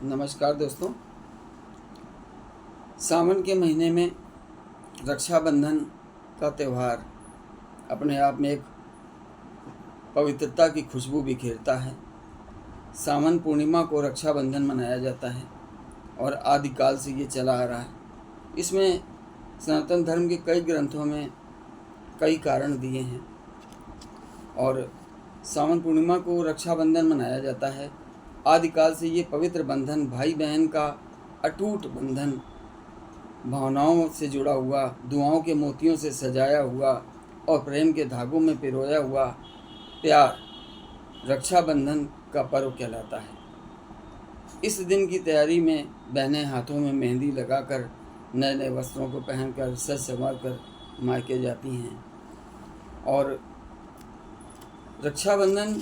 नमस्कार दोस्तों। सावन के महीने में रक्षाबंधन का त्यौहार अपने आप में एक पवित्रता की खुशबू बिखेरता है। सावन पूर्णिमा को रक्षाबंधन मनाया जाता है और आदिकाल से ये चला आ रहा है। इसमें सनातन धर्म के कई ग्रंथों में कई कारण दिए हैं और सावन पूर्णिमा को रक्षाबंधन मनाया जाता है। आदिकाल से ये पवित्र बंधन भाई बहन का अटूट बंधन, भावनाओं से जुड़ा हुआ, दुआओं के मोतियों से सजाया हुआ और प्रेम के धागों में पिरोया हुआ प्यार रक्षाबंधन का पर्व कहलाता है। इस दिन की तैयारी में बहनें हाथों में मेहंदी लगाकर नए नए वस्त्रों को पहनकर सज संवार कर मायके जाती हैं और रक्षाबंधन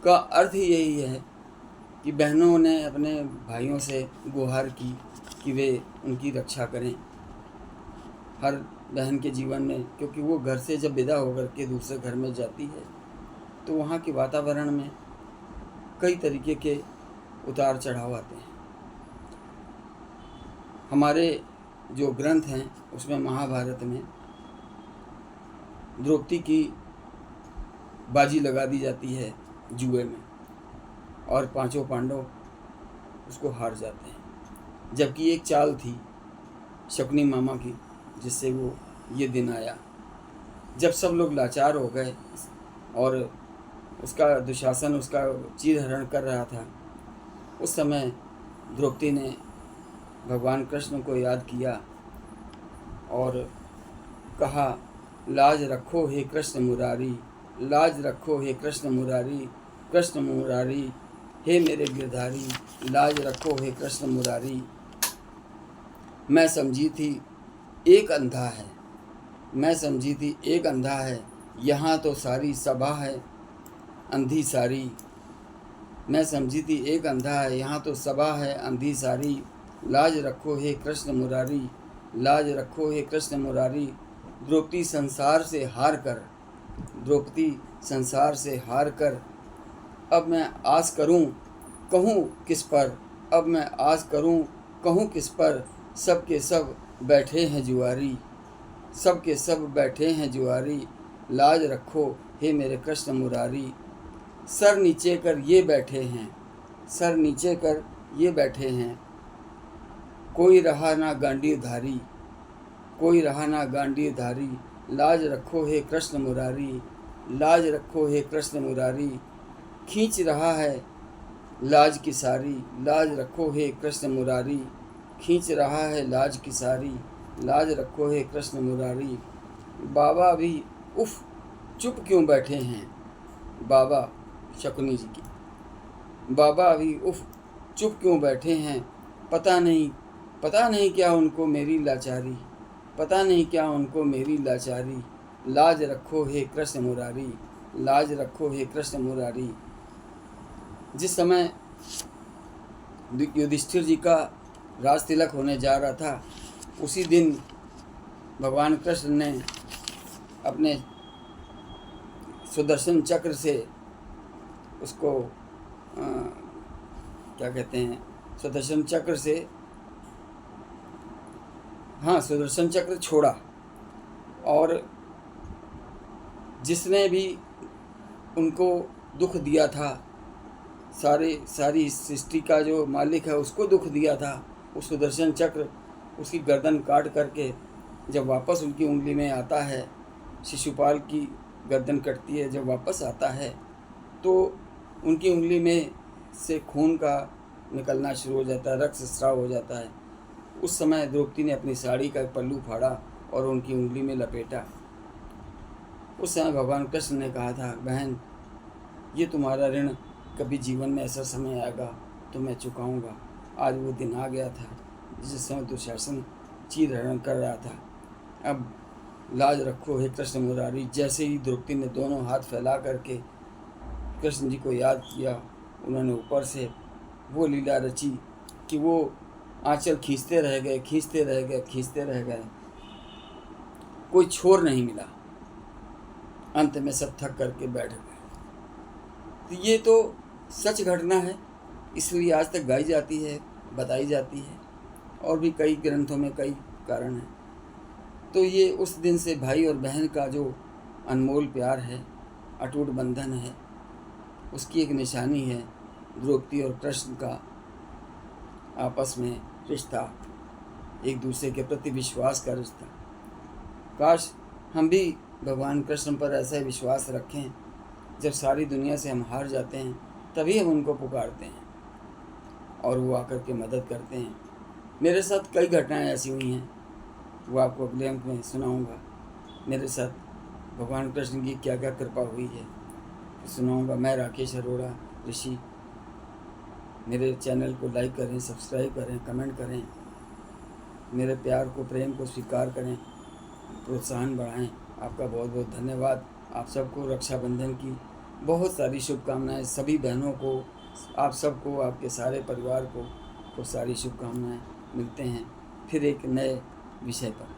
का अर्थ ही यही है कि बहनों ने अपने भाइयों से गुहार की कि वे उनकी रक्षा करें हर बहन के जीवन में, क्योंकि वो घर से जब विदा होकर के दूसरे घर में जाती है तो वहाँ के वातावरण में कई तरीके के उतार चढ़ाव आते हैं। हमारे जो ग्रंथ हैं उसमें महाभारत में द्रौपदी की बाजी लगा दी जाती है जुए में और पांचों पांडव उसको हार जाते हैं, जबकि एक चाल थी शकुनी मामा की जिससे वो ये दिन आया। जब सब लोग लाचार हो गए और उसका दुशासन उसका चीरहरण कर रहा था, उस समय द्रौपदी ने भगवान कृष्ण को याद किया और कहा, लाज रखो हे कृष्ण मुरारी, लाज रखो हे कृष्ण मुरारी, कृष्ण मुरारी हे मेरे गिरधारी, लाज रखो हे कृष्ण मुरारी। मैं समझी थी एक अंधा है, मैं समझी थी एक अंधा है, यहाँ तो सारी सभा है अंधी सारी। मैं समझी थी एक अंधा है, यहाँ तो सभा है अंधी सारी। लाज रखो हे कृष्ण मुरारी, लाज रखो हे कृष्ण मुरारी। द्रौपदी संसार से हार कर, द्रौपदी संसार से हार कर अब मैं आस करूं कहूं किस पर, अब मैं आस करूं कहूं किस पर। सब के सब बैठे हैं जुआरी, सब के सब बैठे हैं जुआरी। लाज रखो हे मेरे कृष्ण मुरारी। सर नीचे कर ये बैठे हैं, सर नीचे कर ये बैठे हैं। कोई रहा ना गांडीव धारी, कोई रहा ना गांडीव धारी। लाज रखो हे कृष्ण मुरारी, लाज रखो हे कृष्ण मुरारी। खींच रहा है लाज की सारी, लाज रखो हे कृष्ण मुरारी। खींच रहा है लाज की सारी, लाज रखो हे कृष्ण मुरारी। बाबा भी उफ चुप क्यों बैठे हैं, बाबा शकुनी जी की, बाबा भी उफ चुप क्यों बैठे हैं। पता नहीं क्या उनको मेरी लाचारी, पता नहीं क्या उनको मेरी लाचारी। लाज रखो हे कृष्ण मुरारी, लाज रखो हे कृष्ण मुरारी। जिस समय युधिष्ठिर जी का राज तिलक होने जा रहा था, उसी दिन भगवान कृष्ण ने अपने सुदर्शन चक्र से उसको क्या कहते हैं, सुदर्शन चक्र से, हाँ, सुदर्शन चक्र छोड़ा और जिसने भी उनको दुख दिया था, सारी सृष्टि का जो मालिक है उसको दुख दिया था, उस सुदर्शन चक्र उसकी गर्दन काट करके जब वापस उनकी उंगली में आता है, शिशुपाल की गर्दन कटती है, जब वापस आता है तो उनकी उंगली में से खून का निकलना शुरू हो जाता है, रक्तस्राव हो जाता है। उस समय द्रौपदी ने अपनी साड़ी का पल्लू फाड़ा और उनकी उंगली में लपेटा। उस समय भगवान कृष्ण ने कहा था, बहन ये तुम्हारा ऋण कभी जीवन में ऐसा समय आएगा तो मैं चुकाऊंगा। आज वो दिन आ गया था जिस समय दुशासन चीरहरण कर रहा था। अब लाज रखो हे कृष्ण मुरारी। जैसे ही द्रौपदी ने दोनों हाथ फैला करके कृष्ण जी को याद किया, उन्होंने ऊपर से वो लीला रची कि वो आंचल खींचते रह गए, खींचते रह गए, खींचते रह गए, कोई छोर नहीं मिला। अंत में सब थक करके बैठ गए। तो ये तो सच घटना है इसलिए आज तक गाई जाती है, बताई जाती है, और भी कई ग्रंथों में कई कारण हैं। तो ये उस दिन से भाई और बहन का जो अनमोल प्यार है, अटूट बंधन है, उसकी एक निशानी है द्रौपदी और कृष्ण का आपस में रिश्ता, एक दूसरे के प्रति विश्वास का रिश्ता। काश हम भी भगवान कृष्ण पर ऐसा विश्वास रखें, जब सारी दुनिया से हम हार जाते हैं तभी हम उनको पुकारते हैं और वो आकर के मदद करते हैं। मेरे साथ कई घटनाएं ऐसी हुई हैं, वो आपको अगले अंक में सुनाऊंगा। मेरे साथ भगवान कृष्ण की क्या क्या कृपा हुई है सुनाऊंगा। मैं राकेश अरोड़ा ऋषि। मेरे चैनल को लाइक करें, सब्सक्राइब करें, कमेंट करें, मेरे प्यार को, प्रेम को स्वीकार करें, प्रोत्साहन बढ़ाएं। आपका बहुत बहुत धन्यवाद। आप सबको रक्षाबंधन की बहुत सारी शुभकामनाएं, सभी बहनों को, आप सबको, आपके सारे परिवार को सारी शुभकामनाएं। मिलते हैं फिर एक नए विषय पर।